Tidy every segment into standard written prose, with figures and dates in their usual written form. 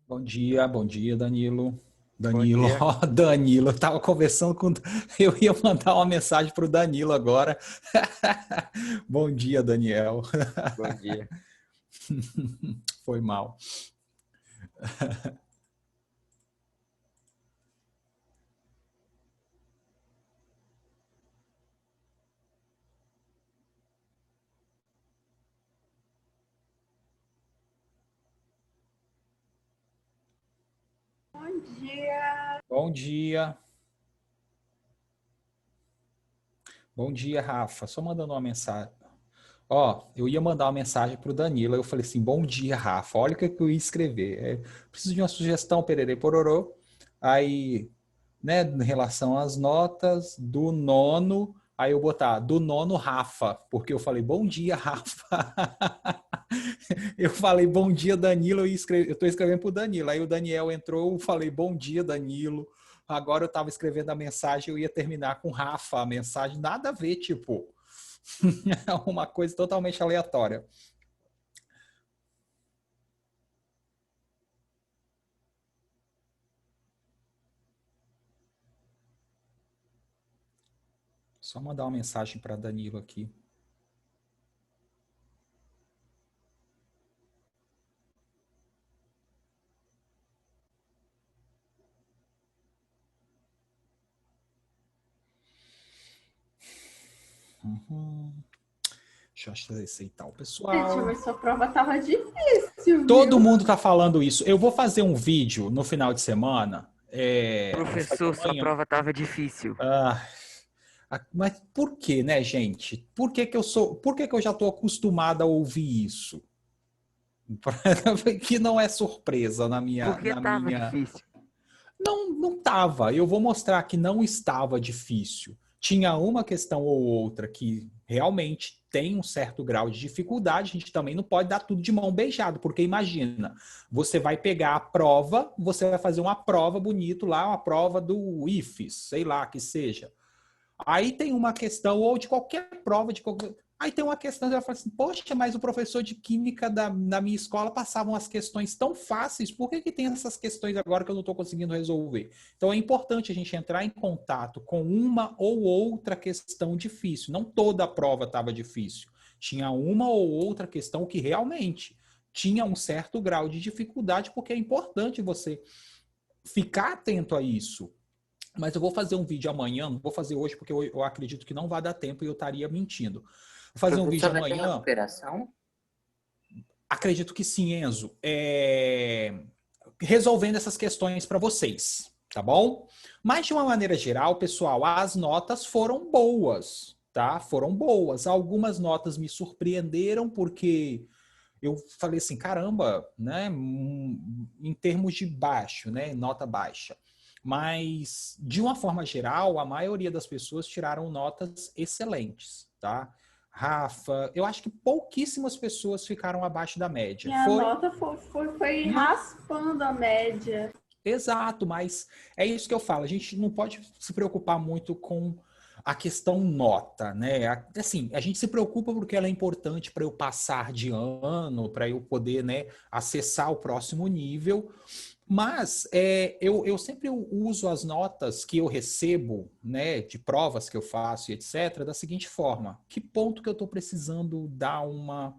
Bom dia, Danilo. Bom Danilo, dia. ó, Danilo, eu tava conversando com. Eu ia mandar uma mensagem para o Danilo agora. Bom dia, Daniel. Bom dia. Foi mal. Bom dia. Bom dia. Bom dia, Rafa. Só mandando uma mensagem. Ó, eu ia mandar uma mensagem para o Danilo. Eu falei assim: bom dia, Rafa. Olha o que eu ia escrever. Preciso de uma sugestão, pererê pororô. Aí, né, em relação às notas do nono, aí eu botar do nono Rafa, porque eu falei bom dia, Rafa. Eu falei bom dia, Danilo, eu estou escrevendo para o Danilo. Aí o Daniel entrou, eu falei bom dia, Danilo. Agora eu estava escrevendo a mensagem, eu ia terminar com Rafa, a mensagem, nada a ver, tipo, uma coisa totalmente aleatória. Só mandar uma mensagem para Danilo aqui. Deixa eu aceitar o pessoal. Gente, mas sua prova tava difícil, Todo viu? mundo tá falando isso. Eu vou fazer um vídeo no final de semana. Vou fazer Professor, sua amanhã. prova estava difícil. Mas por que, né, gente? Por que que eu sou? Por que que eu já estou acostumado a ouvir isso? Que não é surpresa na minha, Porque na estava minha. difícil. Não estava. Eu vou mostrar que não estava difícil. Tinha uma questão ou outra que realmente tem um certo grau de dificuldade. A gente também não pode dar tudo de mão beijada, porque imagina, você vai pegar a prova, você vai fazer uma prova bonito lá, uma prova do IFES, sei lá que seja. Aí tem uma questão, ou de qualquer prova, aí tem uma questão, ela fala assim, poxa, mas o professor de química da minha escola passava umas questões tão fáceis, por que que tem essas questões agora que eu não estou conseguindo resolver? Então é importante a gente entrar em contato com uma ou outra questão difícil. Não toda a prova estava difícil. Tinha uma ou outra questão que realmente tinha um certo grau de dificuldade, porque é importante você ficar atento a isso. Mas eu vou fazer um vídeo amanhã, não vou fazer hoje porque eu acredito que não vai dar tempo e eu estaria mentindo. Vou fazer um vídeo Professor, vai ter amanhã, recuperação? acredito que sim, Enzo, resolvendo essas questões para vocês, tá bom? Mas de uma maneira geral, pessoal, as notas foram boas, tá? Foram boas. Algumas notas me surpreenderam porque eu falei assim, caramba, né? Em termos de baixo, né? Nota baixa. Mas, de uma forma geral, a maioria das pessoas tiraram notas excelentes, tá? Rafa, eu acho que pouquíssimas pessoas ficaram abaixo da média. Minha nota foi raspando a média. Exato, mas é isso que eu falo. A gente não pode se preocupar muito com a questão nota, né? Assim, a gente se preocupa porque ela é importante para eu passar de ano, para eu poder, né, acessar o próximo nível. Mas eu sempre uso as notas que eu recebo, né, de provas que eu faço e etc., da seguinte forma: que ponto que eu estou precisando dar uma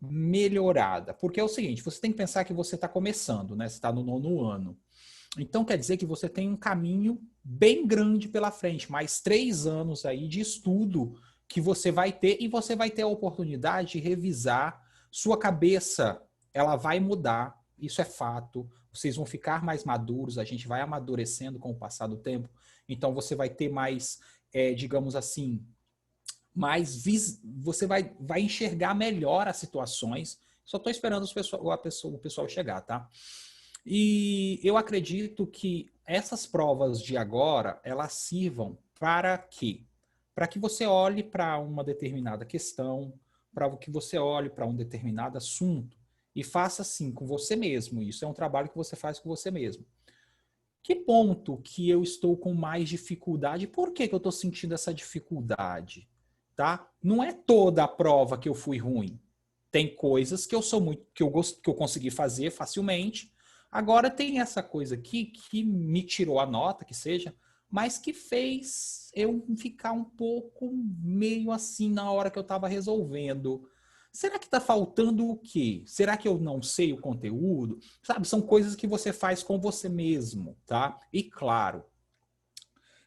melhorada? Porque é o seguinte, você tem que pensar que você está começando, né? Você está no nono ano. Então quer dizer que você tem um caminho bem grande pela frente, mais 3 anos aí de estudo que você vai ter e você vai ter a oportunidade de revisar. Sua cabeça, ela vai mudar, isso é fato. Vocês vão ficar mais maduros, a gente vai amadurecendo com o passar do tempo. Então você vai ter mais, digamos assim, você vai enxergar melhor as situações. Só estou esperando o pessoal chegar, tá? E eu acredito que essas provas de agora, elas sirvam para quê? para que você olhe para uma determinada questão, para que você olhe para um determinado assunto e faça assim com você mesmo. Isso é um trabalho que você faz com você mesmo. Que ponto que eu estou com mais dificuldade? Por que que eu estou sentindo essa dificuldade? Tá? Não é toda a prova que eu fui ruim. Tem coisas que eu sou muito, que eu consegui fazer facilmente. Agora tem essa coisa aqui que me tirou a nota, que seja, mas que fez eu ficar um pouco meio assim na hora que eu estava resolvendo. Será que está faltando o quê? Será que eu não sei o conteúdo? Sabe, são coisas que você faz com você mesmo, tá? E claro,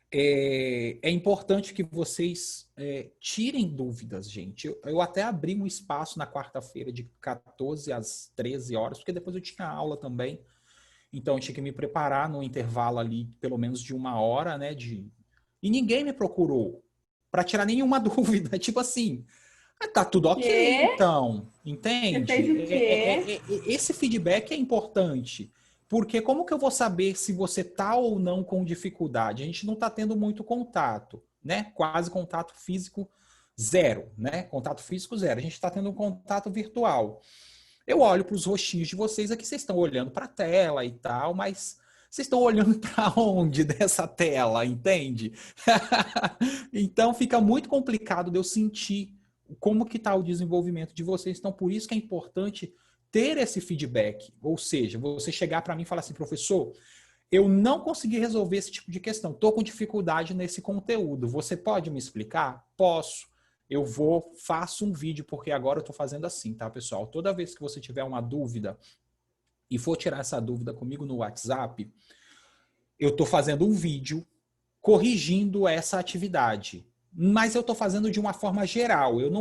é importante que vocês tirem dúvidas, gente. Eu até abri um espaço na quarta-feira de 14 às 13 horas, porque depois eu tinha aula também. Então eu tinha que me preparar no intervalo ali, pelo menos de 1 hora, né? E ninguém me procurou para tirar nenhuma dúvida. Tipo assim, tá tudo ok, Quê? então, Você fez o entende? quê? Esse feedback é importante, porque como que eu vou saber se você tá ou não com dificuldade? A gente não tá tendo muito contato, né? Quase contato físico zero, né? Contato físico zero. A gente está tendo um contato virtual. Eu olho para os rostinhos de vocês aqui, vocês estão olhando para a tela e tal, mas vocês estão olhando para onde dessa tela, entende? Então fica muito complicado de eu sentir como que está o desenvolvimento de vocês. Então por isso que é importante ter esse feedback, ou seja, você chegar para mim e falar assim, professor, eu não consegui resolver esse tipo de questão, estou com dificuldade nesse conteúdo, você pode me explicar? Posso. Eu faço um vídeo, porque agora eu estou fazendo assim, tá, pessoal? Toda vez que você tiver uma dúvida e for tirar essa dúvida comigo no WhatsApp, eu estou fazendo um vídeo corrigindo essa atividade. Mas eu estou fazendo de uma forma geral. Eu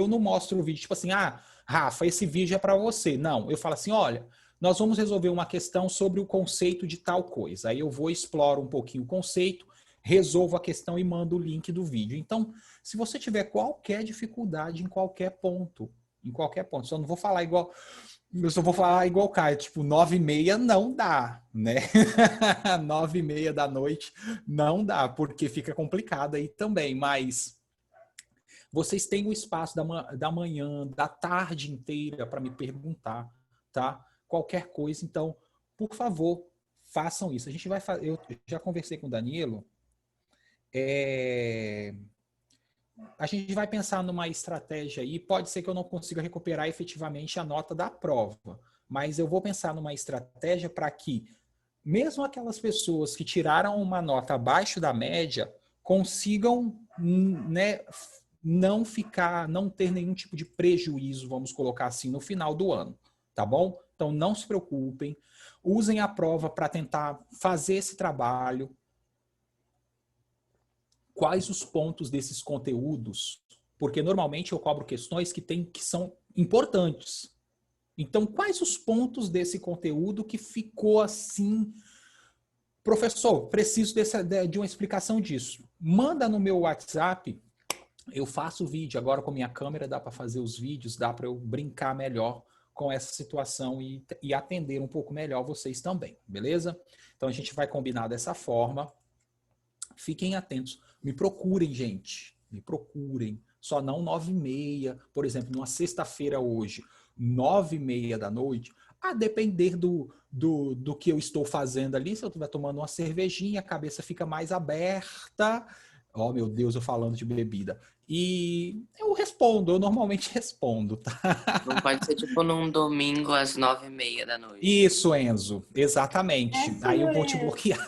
não mostro o vídeo tipo assim, ah, Rafa, esse vídeo é para você. Não, eu falo assim, olha, nós vamos resolver uma questão sobre o conceito de tal coisa. Aí eu vou exploro um pouquinho o conceito, resolvo a questão e mando o link do vídeo. Então, se você tiver qualquer dificuldade em qualquer ponto, só não vou falar igual, eu só vou falar igual o Caio, tipo, 9h30 não dá, né? 9h30 da noite não dá, porque fica complicado aí também, mas vocês têm o espaço da manhã, da tarde inteira para me perguntar, tá? Qualquer coisa, então, por favor, façam isso. A gente vai fazer, eu já conversei com o Danilo, a gente vai pensar numa estratégia aí, pode ser que eu não consiga recuperar efetivamente a nota da prova, mas eu vou pensar numa estratégia para que, mesmo aquelas pessoas que tiraram uma nota abaixo da média, consigam, né, não ter nenhum tipo de prejuízo, vamos colocar assim, no final do ano, tá bom? Então não se preocupem, usem a prova para tentar fazer esse trabalho. Quais os pontos desses conteúdos? Porque normalmente eu cobro questões que são importantes. Então, quais os pontos desse conteúdo que ficou assim? Professor, preciso de uma explicação disso. Manda no meu WhatsApp, eu faço o vídeo. Agora com minha câmera dá para fazer os vídeos, dá para eu brincar melhor com essa situação e atender um pouco melhor vocês também, beleza? Então a gente vai combinar dessa forma. Fiquem atentos. Me procurem, gente. Me procurem. Só não 9h30. Por exemplo, numa sexta-feira hoje, 9h30 da noite, a depender do que eu estou fazendo ali, se eu estiver tomando uma cervejinha, a cabeça fica mais aberta. Oh, meu Deus, eu falando de bebida. E eu normalmente respondo, tá? Não pode ser tipo num domingo às 9h30 da noite. Isso, Enzo, exatamente. É, Aí eu vou te Enzo. bloquear.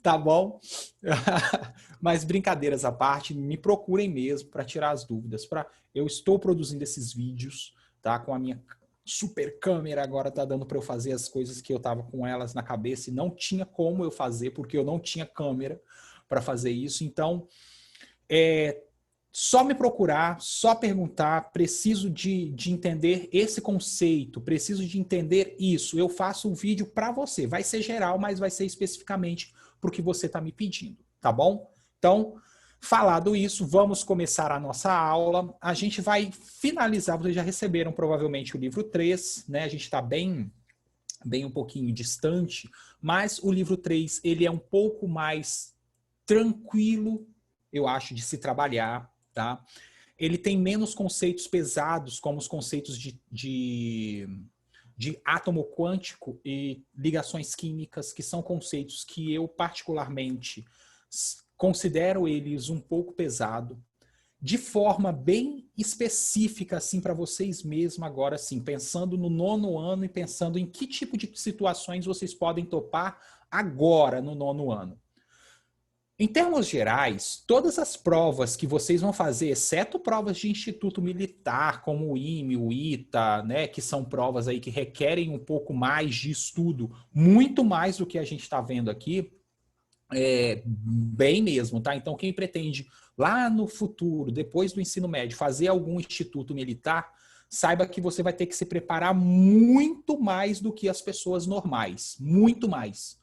Tá bom? Mas brincadeiras à parte, me procurem mesmo para tirar as dúvidas. Eu estou produzindo esses vídeos, tá? Com a minha super câmera, agora tá dando para eu fazer as coisas que eu tava com elas na cabeça e não tinha como eu fazer, porque eu não tinha câmera para fazer isso. Então, só me procurar, só perguntar, preciso de entender esse conceito, preciso de entender isso. Eu faço um vídeo para você. Vai ser geral, mas vai ser especificamente para o que você está me pedindo, tá bom? Então, falado isso, vamos começar a nossa aula. A gente vai finalizar, vocês já receberam provavelmente o livro 3, né? A gente está bem bem um pouquinho distante, mas o livro 3 ele é um pouco mais tranquilo, eu acho, de se trabalhar, tá? Ele tem menos conceitos pesados, como os conceitos de átomo quântico e ligações químicas, que são conceitos que eu particularmente considero eles um pouco pesado, de forma bem específica, assim, para vocês mesmos agora, assim, pensando no 9º ano e pensando em que tipo de situações vocês podem topar agora no 9º ano. Em termos gerais, todas as provas que vocês vão fazer, exceto provas de instituto militar, como o IME, o ITA, né, que são provas aí que requerem um pouco mais de estudo, muito mais do que a gente está vendo aqui, bem mesmo, tá? Então, quem pretende lá no futuro, depois do ensino médio, fazer algum instituto militar, saiba que você vai ter que se preparar muito mais do que as pessoas normais, muito mais.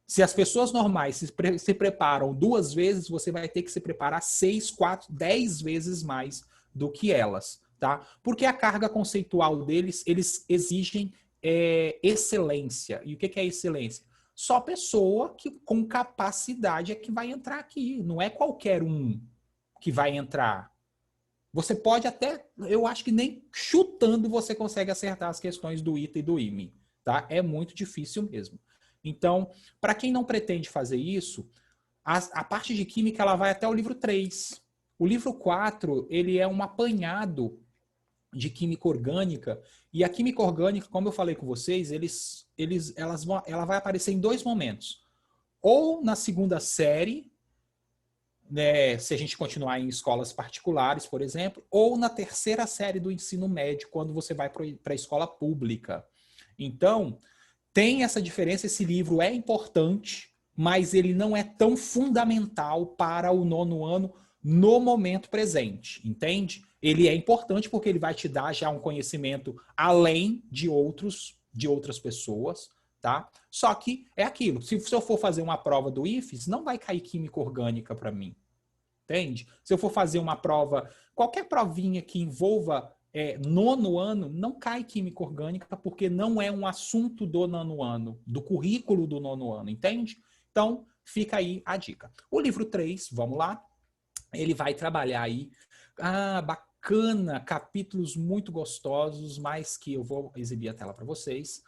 Se as pessoas normais se preparam 2 vezes, você vai ter que se preparar 6, 4, 10 vezes mais do que elas, tá? Porque a carga conceitual deles, eles exigem excelência. E o que é excelência? Só pessoa que com capacidade é que vai entrar aqui. Não é qualquer um que vai entrar. Você pode até, eu acho que nem chutando você consegue acertar as questões do ITA e do IME, tá? É muito difícil mesmo. Então, para quem não pretende fazer isso, a parte de química ela vai até o livro 3. O livro 4, ele é um apanhado de química orgânica, e a química orgânica, como eu falei com vocês, ela vai aparecer em 2 momentos. Ou na 2ª série, né, se a gente continuar em escolas particulares, por exemplo, ou na 3ª série do ensino médio, quando você vai para a escola pública. Então, tem essa diferença, esse livro é importante, mas ele não é tão fundamental para o 9º ano no momento presente, entende? Ele é importante porque ele vai te dar já um conhecimento além de outras pessoas, tá? Só que é aquilo, se eu for fazer uma prova do IFES, não vai cair química orgânica para mim, entende? Se eu for fazer uma prova, qualquer provinha que envolva 9º ano, não cai química orgânica, porque não é um assunto do 9º ano, do currículo do 9º ano, entende? Então, fica aí a dica. O livro 3, vamos lá, ele vai trabalhar aí, bacana, capítulos muito gostosos, mas que eu vou exibir a tela para vocês,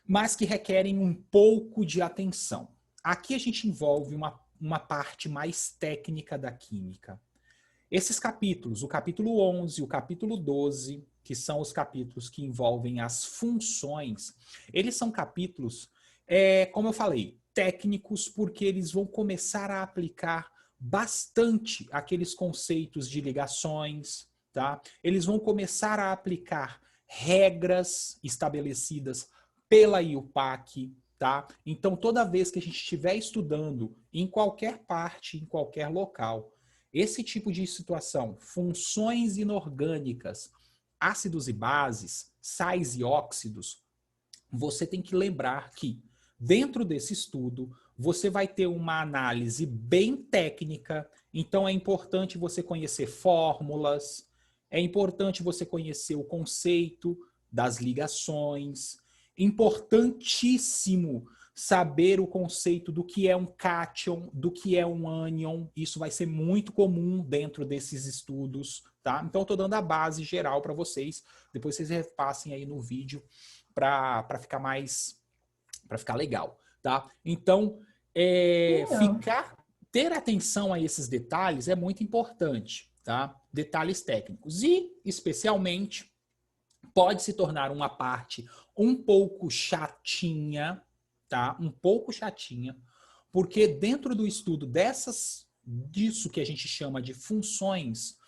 mas que requerem um pouco de atenção. Aqui a gente envolve uma parte mais técnica da química. Esses capítulos, o capítulo 11 e o capítulo 12, que são os capítulos que envolvem as funções, eles são capítulos, como eu falei, técnicos, porque eles vão começar a aplicar bastante aqueles conceitos de ligações, tá? Eles vão começar a aplicar regras estabelecidas pela IUPAC, tá? Então, toda vez que a gente estiver estudando em qualquer parte, em qualquer local, esse tipo de situação, funções inorgânicas, ácidos e bases, sais e óxidos, você tem que lembrar que dentro desse estudo você vai ter uma análise bem técnica, então é importante você conhecer fórmulas, é importante você conhecer o conceito das ligações, importantíssimo saber o conceito do que é um cátion, do que é um ânion. Isso vai ser muito comum dentro desses estudos, tá? Então, eu estou dando a base geral para vocês. Depois vocês repassem aí no vídeo para ficar legal, tá? Então, ter atenção a esses detalhes é muito importante, tá? Detalhes técnicos. E, especialmente, pode se tornar uma parte um pouco chatinha, tá? Um pouco chatinha, porque dentro do estudo disso que a gente chama de funções,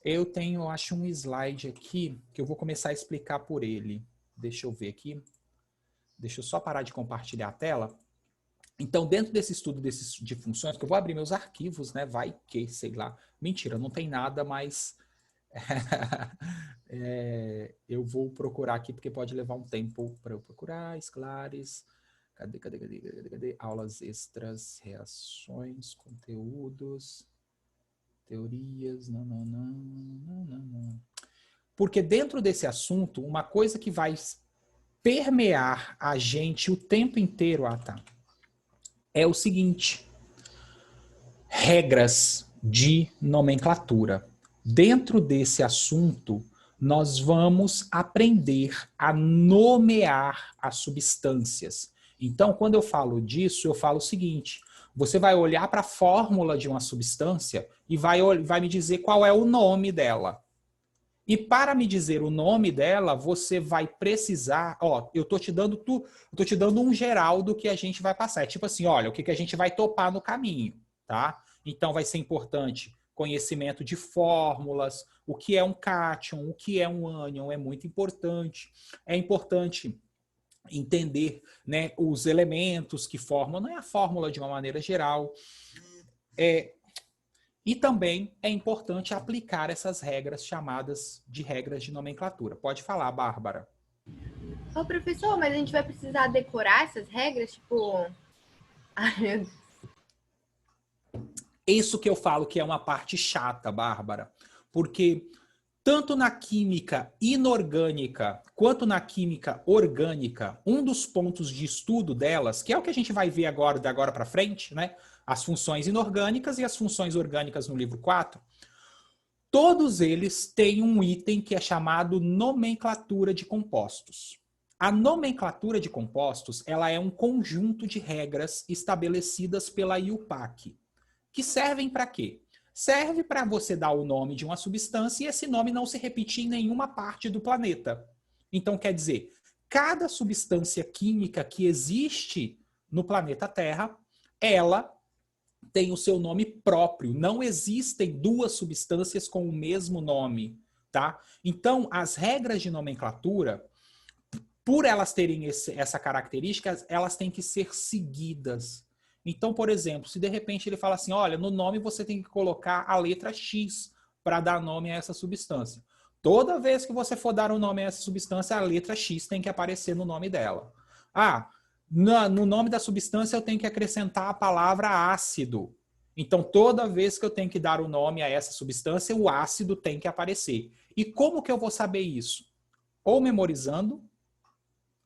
eu tenho, acho, um slide aqui que eu vou começar a explicar por ele. Deixa eu ver aqui. Deixa eu só parar de compartilhar a tela. Então, dentro desse estudo de funções, que eu vou abrir meus arquivos, né? Vai que, sei lá. Mentira, não tem nada, mas eu vou procurar aqui, porque pode levar um tempo para eu procurar. Esclares. Cadê? Aulas extras, reações, conteúdos, teorias. Não. Porque dentro desse assunto, uma coisa que vai permear a gente o tempo inteiro, é o seguinte: regras de nomenclatura. Dentro desse assunto, nós vamos aprender a nomear as substâncias. Então, quando eu falo disso, eu falo o seguinte: você vai olhar para a fórmula de uma substância e vai me dizer qual é o nome dela. E para me dizer o nome dela, você vai precisar, eu tô te dando um geral do que a gente vai passar. É tipo assim, olha, o que a gente vai topar no caminho, tá? Então vai ser importante conhecimento de fórmulas, o que é um cátion, o que é um ânion, é muito importante. É importante entender, né, os elementos que formam, não é a fórmula de uma maneira geral. E também é importante aplicar essas regras chamadas de regras de nomenclatura. Pode falar, Bárbara. Ô, professor, mas a gente vai precisar decorar essas regras? Tipo... Ai, meu Deus. Isso que eu falo que é uma parte chata, Bárbara. Porque tanto na química inorgânica quanto na química orgânica, um dos pontos de estudo delas, que é o que a gente vai ver agora, de agora para frente, né? As funções inorgânicas e as funções orgânicas no livro 4, todos eles têm um item que é chamado nomenclatura de compostos. A nomenclatura de compostos, ela é um conjunto de regras estabelecidas pela IUPAC, que servem para quê? Serve para você dar o nome de uma substância e esse nome não se repetir em nenhuma parte do planeta. Então, quer dizer, cada substância química que existe no planeta Terra, ela tem o seu nome próprio. Não existem duas substâncias com o mesmo nome, tá? Então, as regras de nomenclatura, por elas terem essa característica, elas têm que ser seguidas. Então, por exemplo, se de repente ele fala assim, olha, no nome você tem que colocar a letra X para dar nome a essa substância. Toda vez que você for dar um nome a essa substância, a letra X tem que aparecer no nome dela. No nome da substância eu tenho que acrescentar a palavra ácido. Então, toda vez que eu tenho que dar o nome a essa substância, o ácido tem que aparecer. E como que eu vou saber isso? Ou memorizando,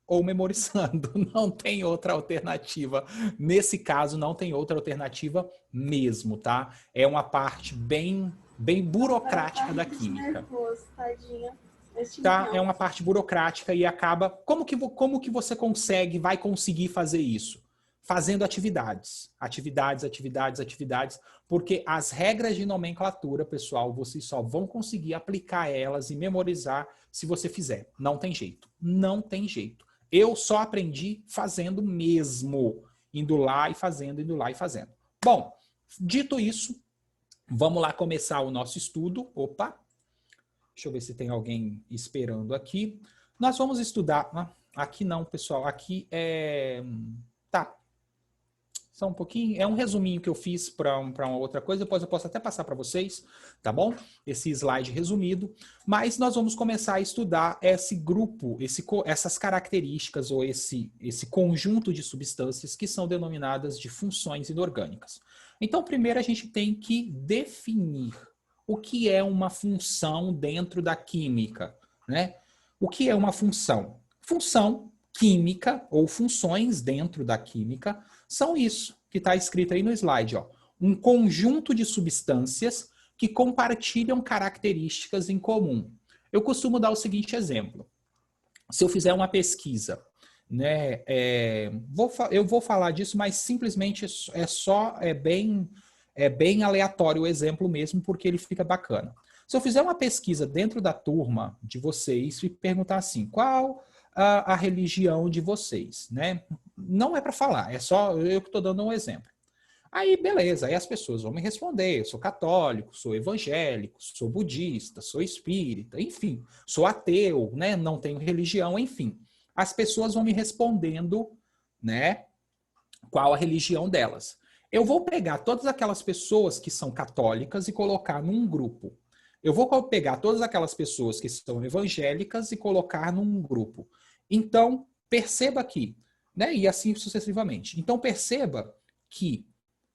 ou memorizando. Não tem outra alternativa. Nesse caso, não tem outra alternativa mesmo, tá? É uma parte bem burocrática da química. Nervoso, tadinha. Tá? É uma parte burocrática e acaba... Como que você vai conseguir fazer isso? Fazendo atividades. Atividades. Porque as regras de nomenclatura, pessoal, vocês só vão conseguir aplicar elas e memorizar se você fizer. Não tem jeito. Não tem jeito. Eu só aprendi fazendo mesmo. Indo lá e fazendo. Bom, dito isso, vamos lá começar o nosso estudo. Opa! Deixa eu ver se tem alguém esperando aqui. Nós vamos estudar... Aqui não, pessoal. Aqui é... Tá. Só um pouquinho. É um resuminho que eu fiz para uma outra coisa. Depois eu posso até passar para vocês, tá bom? Esse slide resumido. Mas nós vamos começar a estudar esse grupo, essas características ou esse conjunto de substâncias que são denominadas de funções inorgânicas. Então, primeiro a gente tem que definir o que é uma função dentro da química, né? O que é uma função? Função química ou funções dentro da química são isso que está escrito aí no slide, ó. Um conjunto de substâncias que compartilham características em comum. Eu costumo dar o seguinte exemplo. Se eu fizer uma pesquisa, né, eu vou falar disso, mas simplesmente é bem aleatório o exemplo mesmo, porque ele fica bacana. Se eu fizer uma pesquisa dentro da turma de vocês e perguntar assim, qual a religião de vocês, né? Não é para falar, é só eu que estou dando um exemplo. Aí, beleza, aí as pessoas vão me responder, eu sou católico, sou evangélico, sou budista, sou espírita, enfim, sou ateu, né? Não tenho religião, enfim. As pessoas vão me respondendo, né, qual a religião delas. Eu vou pegar todas aquelas pessoas que são católicas e colocar num grupo. Eu vou pegar todas aquelas pessoas que são evangélicas e colocar num grupo. Então, perceba aqui, né? E assim sucessivamente. Então, perceba que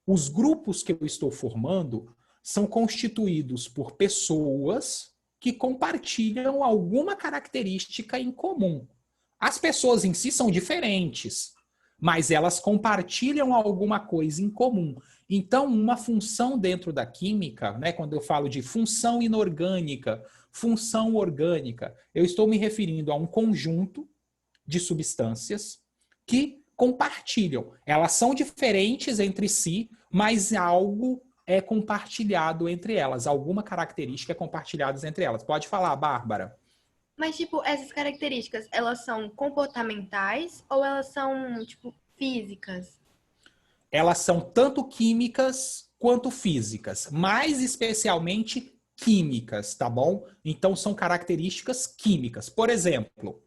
os grupos que eu estou formando são constituídos por pessoas que compartilham alguma característica em comum. As pessoas em si são diferentes, mas elas compartilham alguma coisa em comum. Então, uma função dentro da química, né, quando eu falo de função inorgânica, função orgânica, eu estou me referindo a um conjunto de substâncias que compartilham. Elas são diferentes entre si, mas algo é compartilhado entre elas. Alguma característica é compartilhada entre elas. Pode falar, Bárbara. Mas, tipo, essas características, elas são comportamentais ou elas são, tipo, físicas? Elas são tanto químicas quanto físicas, mais especialmente químicas, tá bom? Então são características químicas. Por exemplo,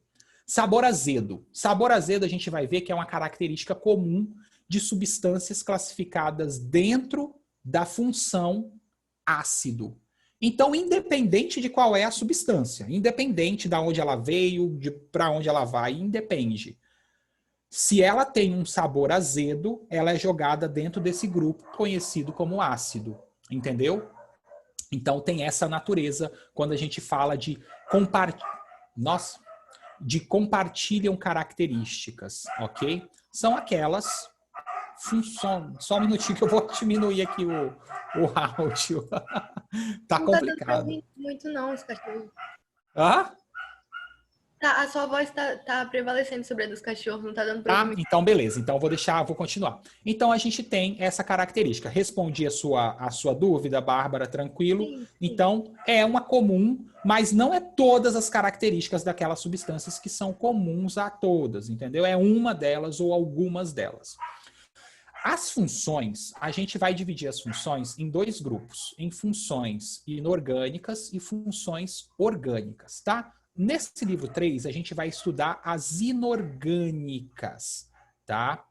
sabor azedo. Sabor azedo a gente vai ver que é uma característica comum de substâncias classificadas dentro da função ácido. Então, independente de qual é a substância, independente de onde ela veio, para onde ela vai, independe. Se ela tem um sabor azedo, ela é jogada dentro desse grupo conhecido como ácido. Entendeu? Então, tem essa natureza quando a gente fala de de compartilham características, ok? São aquelas funções. Só um minutinho que eu vou diminuir aqui o áudio. Tá Não tá dando pra complicado. ouvir muito, não, os cachorros. Ah? Tá, a sua voz tá prevalecendo sobre a dos cachorros, não tá dando pra ouvir muito. Então beleza. Então vou continuar. Então a gente tem essa característica. Respondi a sua dúvida, Bárbara, tranquilo. Sim. Então é uma comum, mas não é todas as características daquelas substâncias que são comuns a todas, entendeu? É uma delas ou algumas delas. As funções, a gente vai dividir as funções em dois grupos, em funções inorgânicas e funções orgânicas, tá? Nesse livro 3, a gente vai estudar as inorgânicas, tá?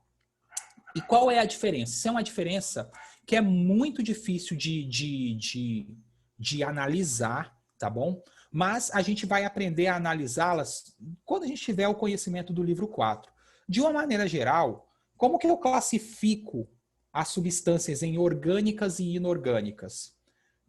E qual é a diferença? Isso é uma diferença que é muito difícil de analisar, tá bom? Mas a gente vai aprender a analisá-las quando a gente tiver o conhecimento do livro 4. De uma maneira geral, como que eu classifico as substâncias em orgânicas e inorgânicas?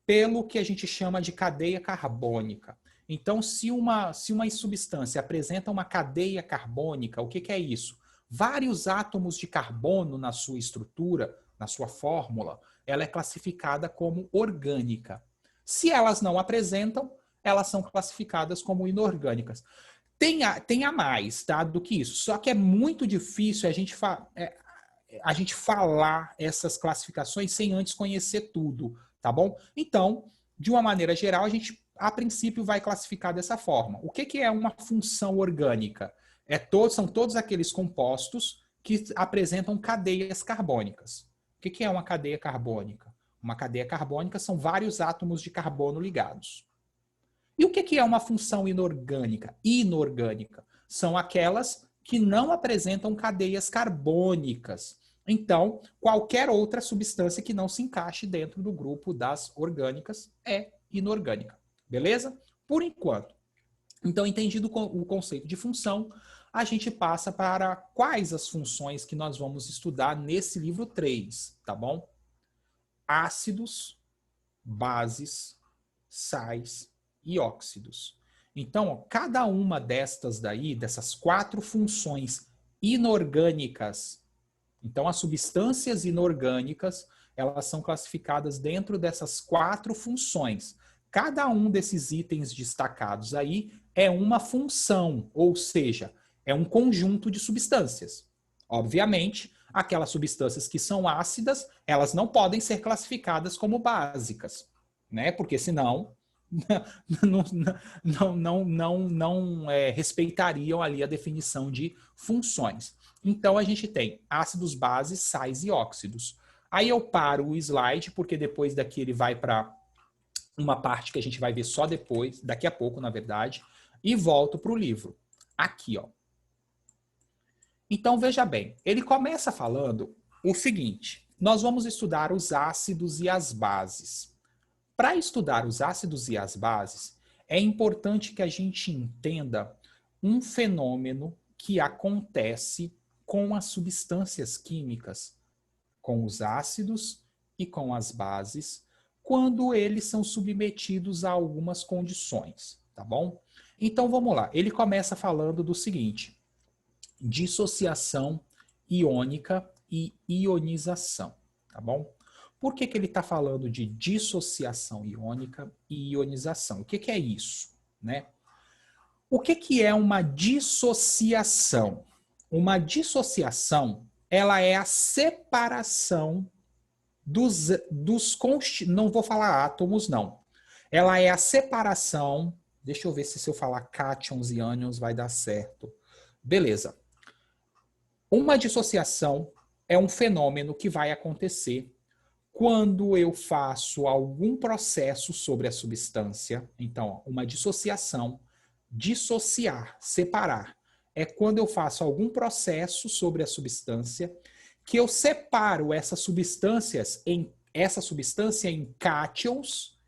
Pelo que a gente chama de cadeia carbônica. Então, se uma substância apresenta uma cadeia carbônica, o que é isso? Vários átomos de carbono na sua estrutura, na sua fórmula, ela é classificada como orgânica. Se elas não apresentam, elas são classificadas como inorgânicas. Tem a mais, tá, do que isso. Só que é muito difícil a gente falar essas classificações sem antes conhecer tudo, tá bom? Então, de uma maneira geral, a gente, a princípio, vai classificar dessa forma. O que é uma função orgânica? São todos aqueles compostos que apresentam cadeias carbônicas. O que é uma cadeia carbônica? Uma cadeia carbônica são vários átomos de carbono ligados. E o que é uma função inorgânica? Inorgânica são aquelas que não apresentam cadeias carbônicas. Então, qualquer outra substância que não se encaixe dentro do grupo das orgânicas é inorgânica. Beleza? Por enquanto. Então, entendido o conceito de função, a gente passa para quais as funções que nós vamos estudar nesse livro 3, tá bom? Ácidos, bases, sais e óxidos. Então, ó, cada uma dessas 4 funções inorgânicas, então as substâncias inorgânicas, elas são classificadas dentro dessas 4 funções. Cada um desses itens destacados aí é uma função, ou seja, é um conjunto de substâncias. Obviamente, aquelas substâncias que são ácidas, elas não podem ser classificadas como básicas, né? Porque senão não respeitariam ali a definição de funções. Então, a gente tem ácidos, bases, sais e óxidos. Aí eu paro o slide, porque depois daqui ele vai para uma parte que a gente vai ver só depois, daqui a pouco, na verdade, e volto para o livro. Aqui, ó. Então, veja bem, ele começa falando o seguinte: nós vamos estudar os ácidos e as bases. Para estudar os ácidos e as bases, é importante que a gente entenda um fenômeno que acontece com as substâncias químicas, com os ácidos e com as bases, quando eles são submetidos a algumas condições, tá bom? Então vamos lá. Ele começa falando do seguinte: dissociação iônica e ionização, tá bom? Por que que ele está falando de dissociação iônica e ionização? O que que é isso, né? O que que é uma dissociação? Uma dissociação, ela é a separação não vou falar átomos, não. Ela é a separação, deixa eu ver se eu falar cátions e ânions vai dar certo. Beleza. Uma dissociação é um fenômeno que vai acontecer quando eu faço algum processo sobre a substância. Então, uma dissociação, dissociar, separar, é quando eu faço algum processo sobre a substância que eu separo essa substância em cátions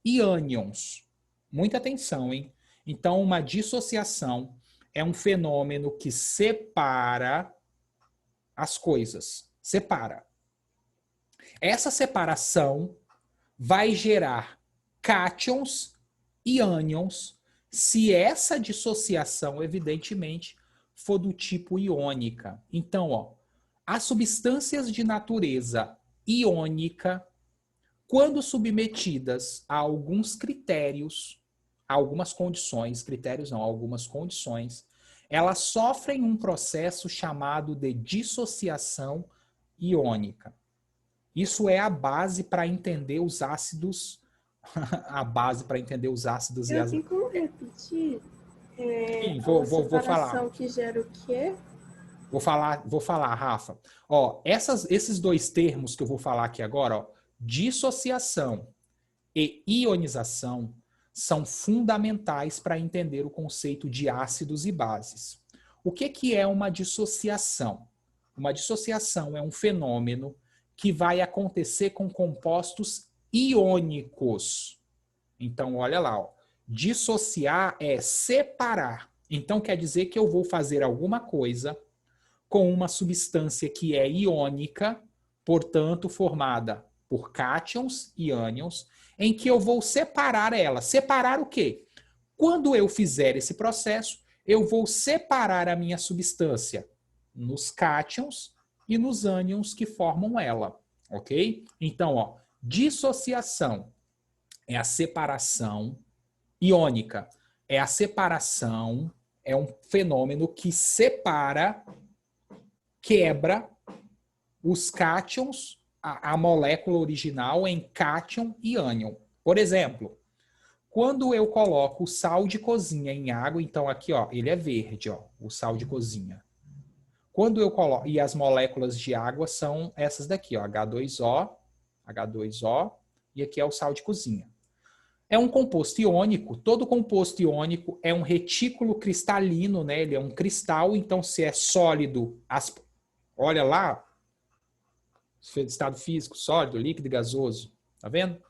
e ânions. Muita atenção, hein? Então, uma dissociação é um fenômeno que separa as coisas. Separa. Essa separação vai gerar cátions e ânions se essa dissociação, evidentemente, for do tipo iônica. Então, ó, as substâncias de natureza iônica, quando submetidas a alguns critérios, a algumas condições, critérios não, algumas condições, elas sofrem um processo chamado de dissociação iônica. Isso é a base para entender os ácidos, a base para entender os ácidos e as... Eu tenho como repetir? Sim, A vou falar. separação que gera o quê? Vou falar, Rafa. Ó, esses dois termos que eu vou falar aqui agora, ó, dissociação e ionização, são fundamentais para entender o conceito de ácidos e bases. O que que é uma dissociação? Uma dissociação é um fenômeno que vai acontecer com compostos iônicos. Então, olha lá, ó, dissociar é separar. Então, quer dizer que eu vou fazer alguma coisa com uma substância que é iônica, portanto, formada por cátions e ânions, em que eu vou separar ela. Separar o quê? Quando eu fizer esse processo, eu vou separar a minha substância nos cátions e nos ânions que formam ela, ok? Então, ó, dissociação é a separação iônica, é a separação, é um fenômeno que separa, quebra os cátions, a molécula original em cátion e ânion. Por exemplo, quando eu coloco o sal de cozinha em água, então aqui, ó, ele é verde, ó, o sal de cozinha. Quando eu coloco, e as moléculas de água são essas daqui, ó, H2O, e aqui é o sal de cozinha. É um composto iônico, todo composto iônico é um retículo cristalino, né? Ele é um cristal, então se é sólido, olha lá, estado físico, sólido, líquido e gasoso, tá vendo?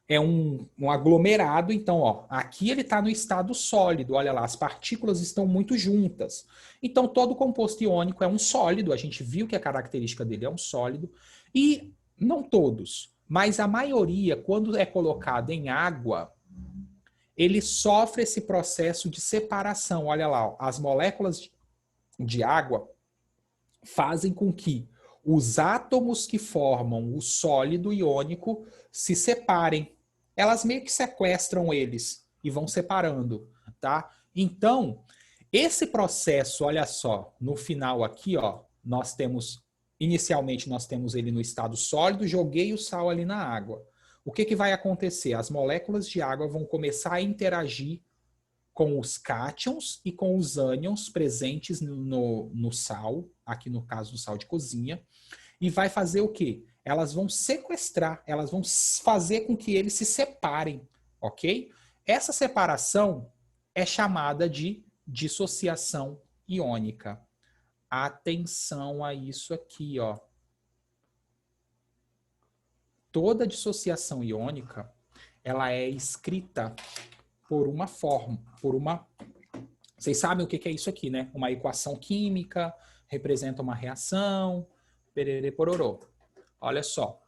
É um aglomerado, então, ó, aqui ele está no estado sólido, olha lá, as partículas estão muito juntas. Então, todo composto iônico é um sólido, a gente viu que a característica dele é um sólido, e não todos, mas a maioria, quando é colocado em água, ele sofre esse processo de separação. Olha lá, ó, as moléculas de água fazem com que os átomos que formam o sólido iônico se separem. Elas meio que sequestram eles e vão separando, tá? Então, esse processo, olha só, no final aqui, ó, inicialmente nós temos ele no estado sólido, joguei o sal ali na água. O que que vai acontecer? As moléculas de água vão começar a interagir com os cátions e com os ânions presentes no sal, aqui no caso do sal de cozinha, e vai fazer o quê? Elas vão sequestrar, elas vão fazer com que eles se separem, ok? Essa separação é chamada de dissociação iônica. Atenção a isso aqui, ó. Toda dissociação iônica, ela é escrita por uma forma, Vocês sabem o que é isso aqui, né? Uma equação química, representa uma reação, pererê pororô. Olha só.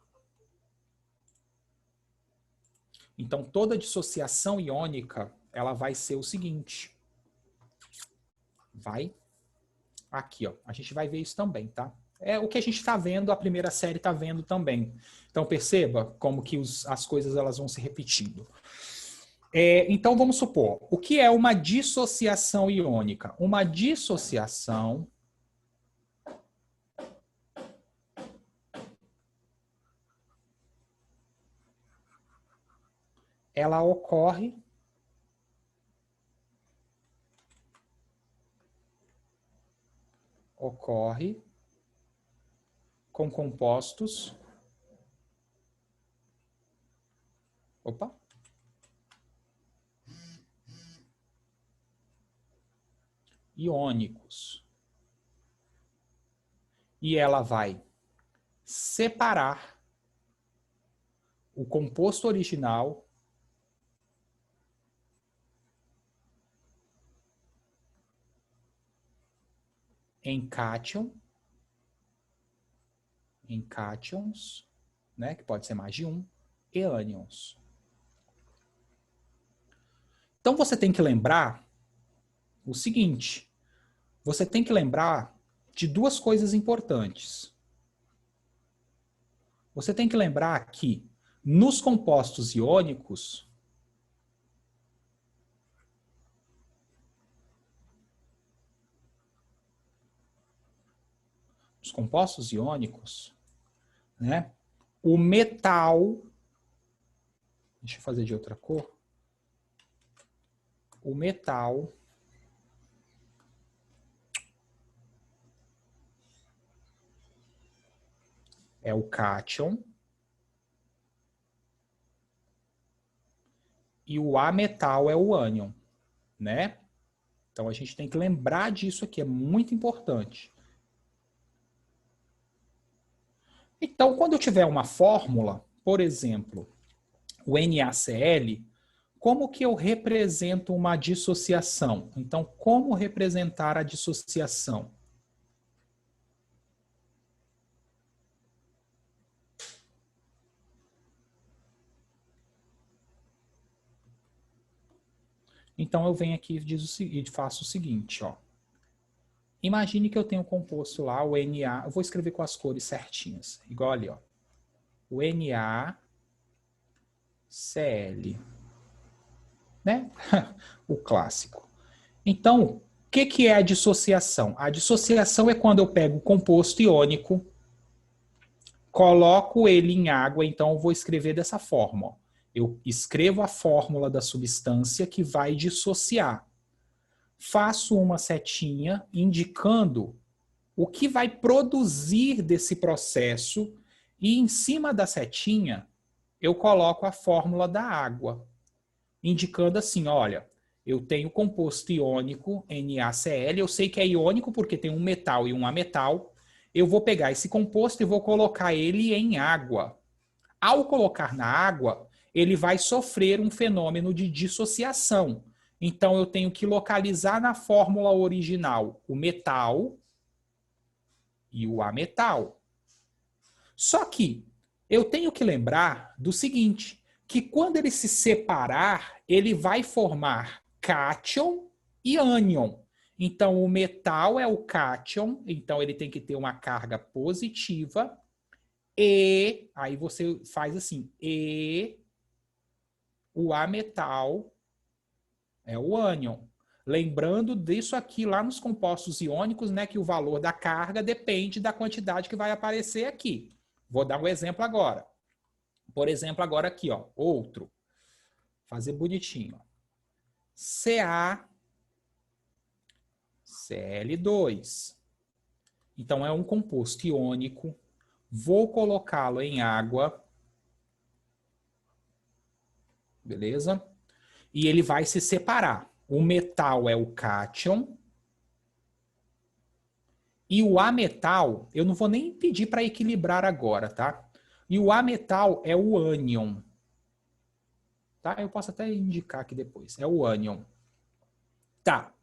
Então, toda dissociação iônica, ela vai ser o seguinte. Vai Aqui, ó, a gente vai ver isso também, tá? É o que a gente está vendo, a primeira série está vendo também. Então, perceba como que as coisas elas vão se repetindo. Então, vamos supor, o que é uma dissociação iônica? Uma dissociação ela ocorre com compostos iônicos. E ela vai separar o composto original em cátions, né, que pode ser mais de um, e ânions. Então você tem que lembrar o seguinte, você tem que lembrar de duas coisas importantes. Você tem que lembrar que nos compostos iônicos, né, o metal, deixa eu fazer de outra cor, o metal é o cátion e o ametal é o ânion, né? Então a gente tem que lembrar disso aqui, é muito importante. Então, quando eu tiver uma fórmula, por exemplo, o NaCl, como que eu represento uma dissociação? Então, como representar a dissociação? Então, eu venho aqui e faço o seguinte, ó. Imagine que eu tenho um composto lá, o Na, eu vou escrever com as cores certinhas, igual ali, ó. O NaCl, né? O clássico. Então, o que é a dissociação? A dissociação é quando eu pego o composto iônico, coloco ele em água, então eu vou escrever dessa forma, ó. Eu escrevo a fórmula da substância que vai dissociar. Faço uma setinha indicando o que vai produzir desse processo e em cima da setinha eu coloco a fórmula da água, indicando assim, olha, eu tenho composto iônico NaCl, eu sei que é iônico porque tem um metal e um ametal, eu vou pegar esse composto e vou colocar ele em água. Ao colocar na água, ele vai sofrer um fenômeno de dissociação. Então, eu tenho que localizar na fórmula original o metal e o ametal. Só que eu tenho que lembrar do seguinte, que quando ele se separar, ele vai formar cátion e ânion. Então, o metal é o cátion, então ele tem que ter uma carga positiva, e aí você faz assim, e o ametal é o ânion. Lembrando disso aqui lá nos compostos iônicos, né, que o valor da carga depende da quantidade que vai aparecer aqui. Vou dar um exemplo agora. Por exemplo, agora aqui, ó, outro. Fazer bonitinho. CaCl2. Então, é um composto iônico. Vou colocá-lo em água. Beleza? E ele vai se separar. O metal é o cátion. E o ametal, eu não vou nem pedir para equilibrar agora, tá? E o ametal é o ânion. Tá? Eu posso até indicar aqui depois. É o ânion. Tá.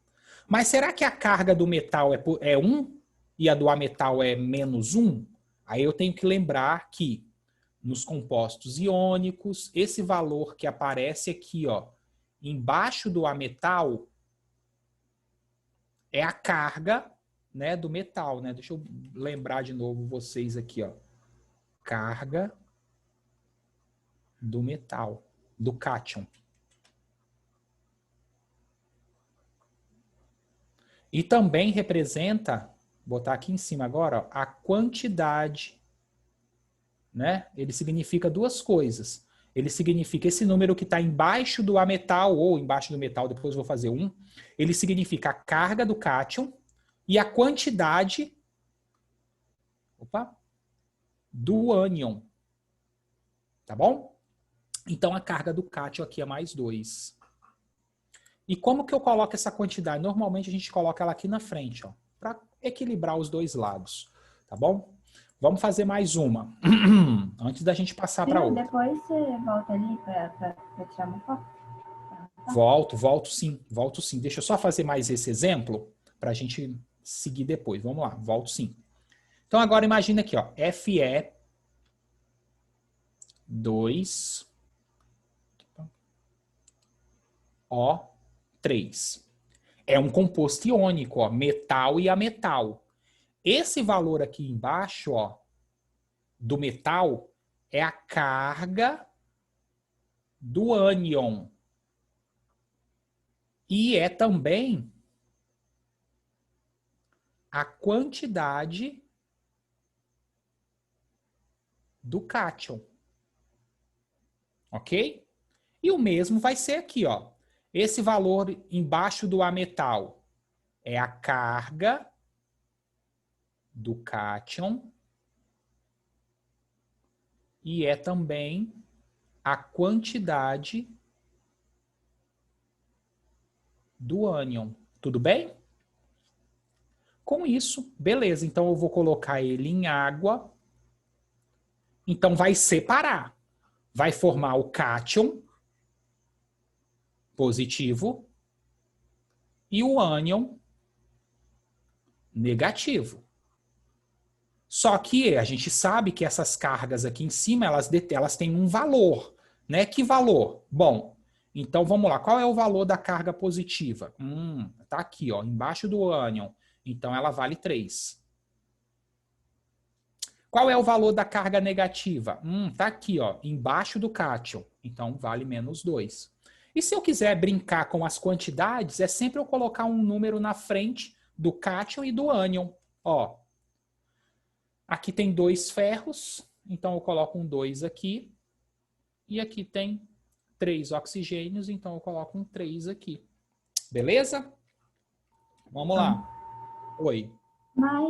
Mas será que a carga do metal é 1 e a do ametal é -1? Aí eu tenho que lembrar que nos compostos iônicos, esse valor que aparece aqui, ó, embaixo do ametal, é a carga, né, do metal, né? Deixa eu lembrar de novo vocês aqui, ó. Carga do metal, do cátion. E também representa, vou botar aqui em cima agora, ó, a quantidade, né? Ele significa duas coisas. Ele significa esse número que está embaixo do ametal, ou embaixo do metal, depois eu vou fazer um. Ele significa a carga do cátion e a quantidade do ânion. Tá bom? Então, a carga do cátion aqui é mais 2. E como que eu coloco essa quantidade? Normalmente, a gente coloca ela aqui na frente, ó, para equilibrar os dois lados. Tá bom? Vamos fazer mais uma. Antes da gente passar para outra. Depois você volta ali para tirar uma foto? Volto sim. Deixa eu só fazer mais esse exemplo para a gente seguir depois. Vamos lá, volto sim. Então, agora imagina aqui, ó, Fe2O3. É um composto iônico, ó, metal e ametal. Esse valor aqui embaixo, ó, do metal, é a carga do ânion. E é também a quantidade do cátion. Ok? E o mesmo vai ser aqui, ó. Esse valor embaixo do ametal é a carga do cátion e é também a quantidade do ânion. Tudo bem? Com isso, beleza. Então, eu vou colocar ele em água. Então, vai separar. Vai formar o cátion positivo e o ânion negativo. Só que a gente sabe que essas cargas aqui em cima, elas têm um valor, né? Que valor? Bom, então vamos lá. Qual é o valor da carga positiva? Tá aqui, ó, embaixo do ânion. Então ela vale 3. Qual é o valor da carga negativa? Tá aqui, ó, embaixo do cátion. Então vale menos 2. E se eu quiser brincar com as quantidades, é sempre eu colocar um número na frente do cátion e do ânion. Ó, aqui tem 2 ferros, então eu coloco um 2 aqui. E aqui tem 3 oxigênios, então eu coloco um 3 aqui. Beleza? Vamos lá. Oi. Mas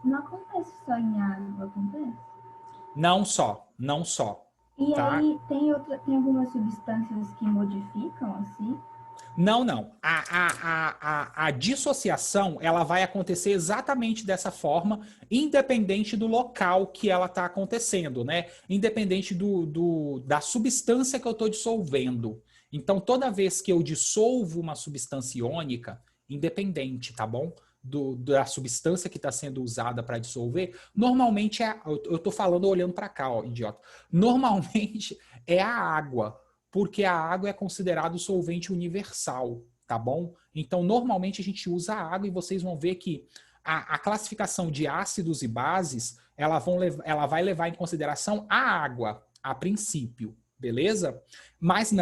não acontece só em água, acontece? Não só. E Tá? aí tem algumas substâncias que modificam assim? Não. A dissociação, ela vai acontecer exatamente dessa forma, independente do local que ela está acontecendo, né? Independente da substância que eu estou dissolvendo. Então, toda vez que eu dissolvo uma substância iônica, independente, tá bom? Da substância que está sendo usada para dissolver, normalmente eu estou falando olhando para cá, ó, idiota. Normalmente é a água, porque a água é considerado solvente universal, tá bom? Então, normalmente a gente usa a água e vocês vão ver que a classificação de ácidos e bases, ela vai levar em consideração a água, a princípio, beleza? Mas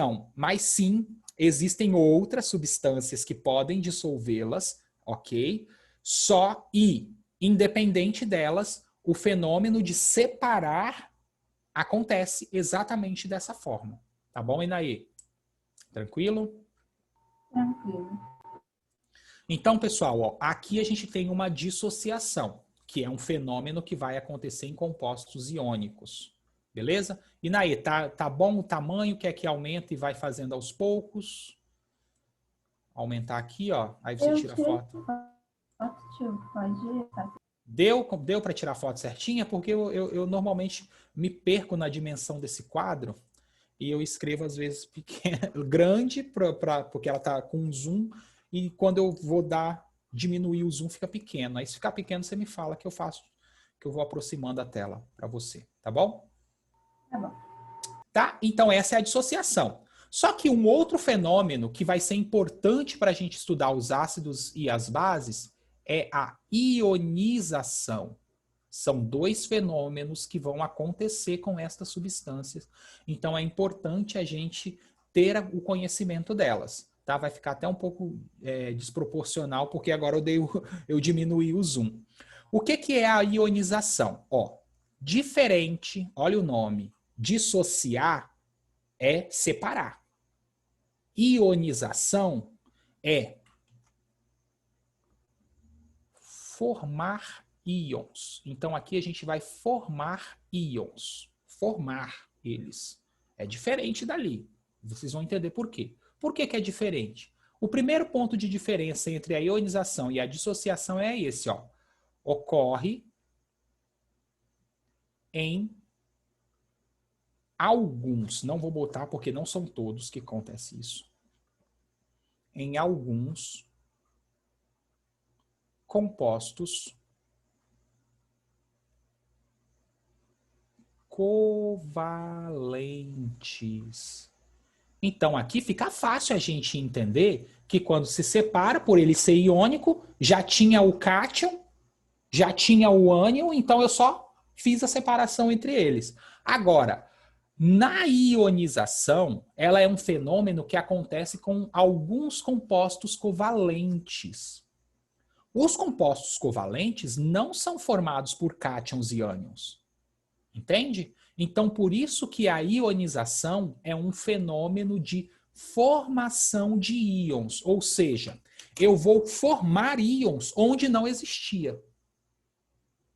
sim, existem outras substâncias que podem dissolvê-las, ok? Só e, independente delas, o fenômeno de separar acontece exatamente dessa forma. Tá bom, Inaê? Tranquilo? Tranquilo. Então, pessoal, ó, aqui a gente tem uma dissociação, que é um fenômeno que vai acontecer em compostos iônicos. Beleza? Inaê, tá bom o tamanho? Quer que aumente e vai fazendo aos poucos? Aumentar aqui, ó. Aí você tira a foto. Deu para tirar a foto certinha? Porque eu normalmente me perco na dimensão desse quadro e eu escrevo às vezes pequeno, grande, porque ela tá com um zoom, e quando eu vou diminuir o zoom fica pequeno. Aí se ficar pequeno você me fala que eu vou aproximando a tela para você, tá bom? Tá bom. Tá? Então essa é a dissociação. Só que um outro fenômeno que vai ser importante para a gente estudar os ácidos e as bases é a ionização. São dois fenômenos que vão acontecer com estas substâncias. Então, é importante a gente ter o conhecimento delas. Tá? Vai ficar até um pouco desproporcional, porque agora eu diminuí o zoom. O que é a ionização? Ó, diferente, olha o nome, dissociar é separar. Ionização é formar íons. Então, aqui a gente vai formar íons. Formar eles. É diferente dali. Vocês vão entender por quê. Por que é diferente? O primeiro ponto de diferença entre a ionização e a dissociação é esse, ó. Ocorre em alguns, não vou botar porque não são todos que acontece isso, em alguns compostos covalentes. Então, aqui fica fácil a gente entender que quando se separa, por ele ser iônico, já tinha o cátion, já tinha o ânion, então eu só fiz a separação entre eles. Agora, na ionização, ela é um fenômeno que acontece com alguns compostos covalentes. Os compostos covalentes não são formados por cátions e ânions. Entende? Então, por isso que a ionização é um fenômeno de formação de íons. Ou seja, eu vou formar íons onde não existia.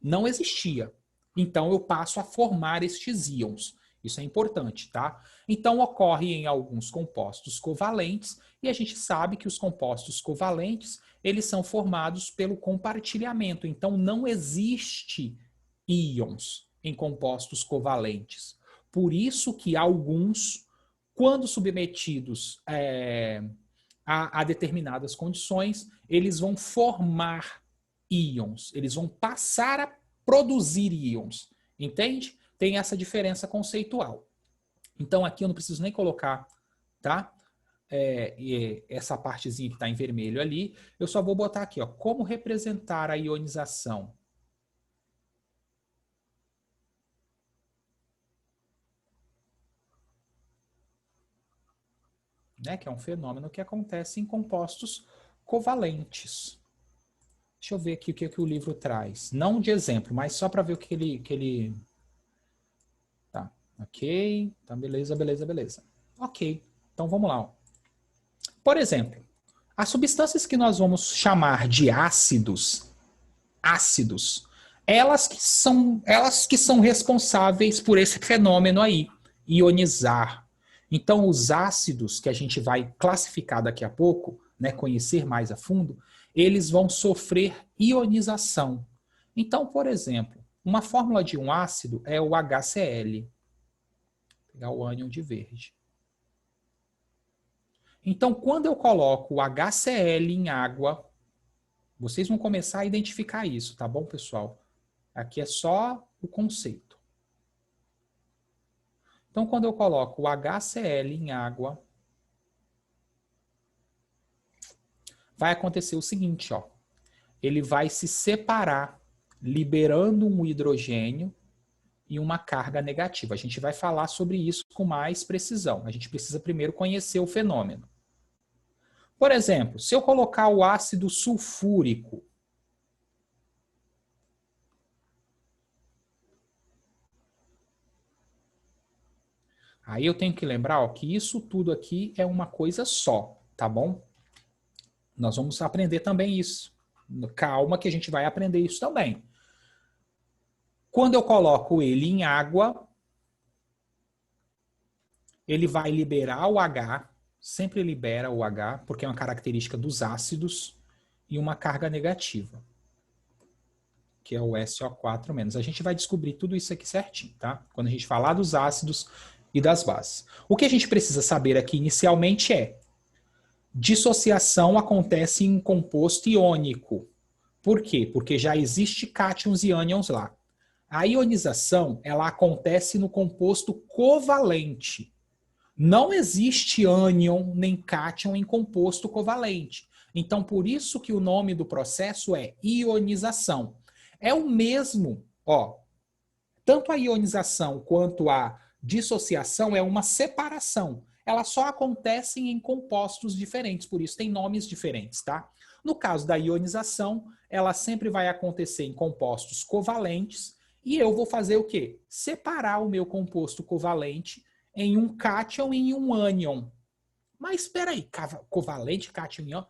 Não existia. Então, eu passo a formar estes íons. Isso é importante, tá? Então, ocorre em alguns compostos covalentes, e a gente sabe que os compostos covalentes, eles são formados pelo compartilhamento. Então, não existe íons em compostos covalentes. Por isso que alguns, quando submetidos a determinadas condições, eles vão formar íons, eles vão passar a produzir íons. Entende? Tem essa diferença conceitual. Então, aqui eu não preciso nem colocar, tá? Essa partezinha que está em vermelho ali, eu só vou botar aqui, ó, como representar a ionização. Né, que é um fenômeno que acontece em compostos covalentes. Deixa eu ver aqui o que o livro traz. Não de exemplo, mas só para ver o que ele... Tá, ok. Tá, beleza, beleza, beleza. Ok, então vamos lá. Ó. Por exemplo, as substâncias que nós vamos chamar de ácidos, elas que são responsáveis por esse fenômeno aí, ionizar. Então, os ácidos, que a gente vai classificar daqui a pouco, né, conhecer mais a fundo, eles vão sofrer ionização. Então, por exemplo, uma fórmula de um ácido é o HCl. Vou pegar o ânion de verde. Então, quando eu coloco o HCl em água, vocês vão começar a identificar isso, tá bom, pessoal? Aqui é só o conceito. Então, quando eu coloco o HCl em água, vai acontecer o seguinte, ó. Ele vai se separar, liberando um hidrogênio e uma carga negativa. A gente vai falar sobre isso com mais precisão. A gente precisa primeiro conhecer o fenômeno. Por exemplo, se eu colocar o ácido sulfúrico, aí eu tenho que lembrar, ó, que isso tudo aqui é uma coisa só, tá bom? Nós vamos aprender também isso. Calma que a gente vai aprender isso também. Quando eu coloco ele em água, ele vai liberar o H, sempre libera o H, porque é uma característica dos ácidos, e uma carga negativa, que é o SO4-. A gente vai descobrir tudo isso aqui certinho, tá? Quando a gente falar dos ácidos e das bases. O que a gente precisa saber aqui inicialmente é: dissociação acontece em composto iônico. Por quê? Porque já existe cátions e ânions lá. A ionização, ela acontece no composto covalente. Não existe ânion nem cátion em composto covalente. Então, por isso que o nome do processo é ionização. É o mesmo, ó, tanto a ionização quanto a dissociação é uma separação. Elas só acontecem em compostos diferentes, por isso tem nomes diferentes, tá? No caso da ionização, ela sempre vai acontecer em compostos covalentes e eu vou fazer o quê? Separar o meu composto covalente em um cátion e em um ânion. Mas espera aí, covalente, cátion e íon?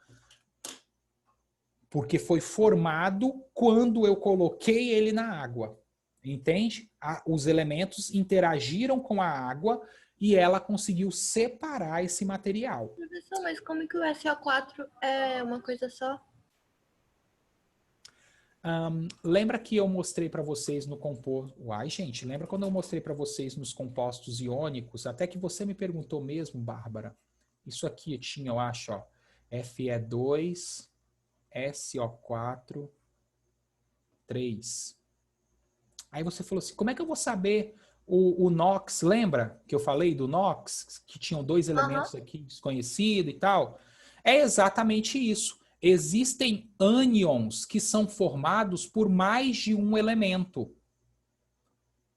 Porque foi formado quando eu coloquei ele na água. Entende? Os elementos interagiram com a água e ela conseguiu separar esse material. Professor, mas como que o SO4 é uma coisa só? Lembra que eu mostrei para vocês no composto... Uai, gente, lembra quando eu mostrei para vocês nos compostos iônicos? Até que você me perguntou mesmo, Bárbara. Isso aqui eu tinha, eu acho, ó. Fe2, SO4, 3. Aí você falou assim, como é que eu vou saber o NOx? Lembra que eu falei do NOx? Que tinham dois elementos aqui desconhecidos e tal? É exatamente isso. Existem ânions que são formados por mais de um elemento.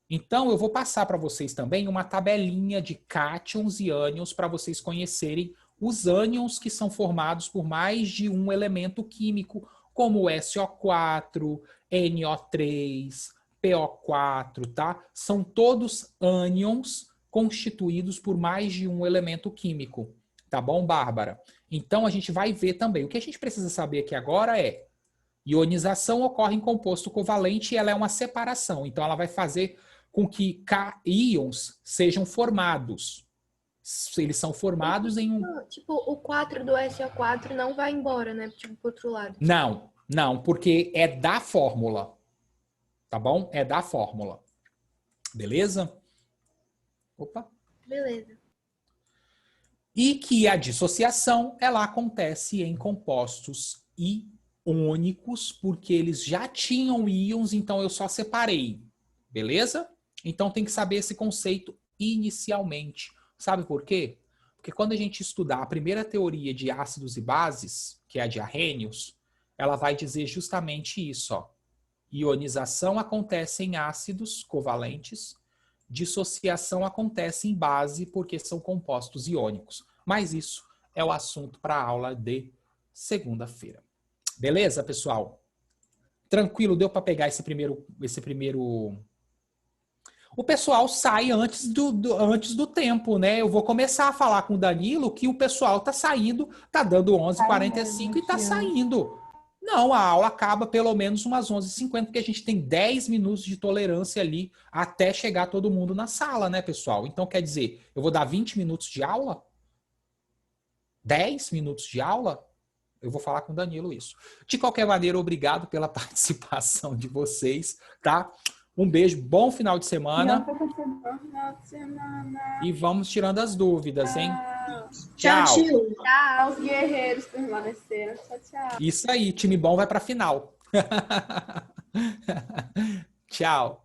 Então, eu vou passar para vocês também uma tabelinha de cátions e ânions para vocês conhecerem os ânions que são formados por mais de um elemento químico, como o SO4, NO3, PO4, tá? São todos ânions constituídos por mais de um elemento químico. Tá bom, Bárbara? Então, a gente vai ver também. O que a gente precisa saber aqui agora é ionização ocorre em composto covalente e ela é uma separação. Então, ela vai fazer com que íons sejam formados. Eles são formados em um... Tipo, o 4 do SO4 não vai embora, né? Tipo, pro outro lado. Não, não, porque é da fórmula. Tá bom? É da fórmula. Beleza? Opa. Beleza. E que a dissociação, ela acontece em compostos iônicos, porque eles já tinham íons, então eu só separei. Beleza? Então tem que saber esse conceito inicialmente. Sabe por quê? Porque quando a gente estudar a primeira teoria de ácidos e bases, que é a de Arrhenius, ela vai dizer justamente isso, ó. Ionização acontece em ácidos covalentes, dissociação acontece em base porque são compostos iônicos. Mas isso é o assunto para a aula de segunda-feira. Beleza, pessoal? Tranquilo, deu para pegar esse primeiro... O pessoal sai antes do tempo, né? Eu vou começar a falar com o Danilo que o pessoal tá saindo, tá dando 11h45 e tá saindo. Não, a aula acaba pelo menos umas 11h50, porque a gente tem 10 minutos de tolerância ali até chegar todo mundo na sala, né, pessoal? Então, quer dizer, eu vou dar 20 minutos de aula? 10 minutos de aula? Eu vou falar com o Danilo isso. De qualquer maneira, obrigado pela participação de vocês, tá? Um beijo, bom final de semana. E vamos tirando as dúvidas, hein? Tchau. Tchau. Tchau. Os guerreiros permaneceram. Tchau, tchau. Isso aí, time bom vai para a final. Tchau.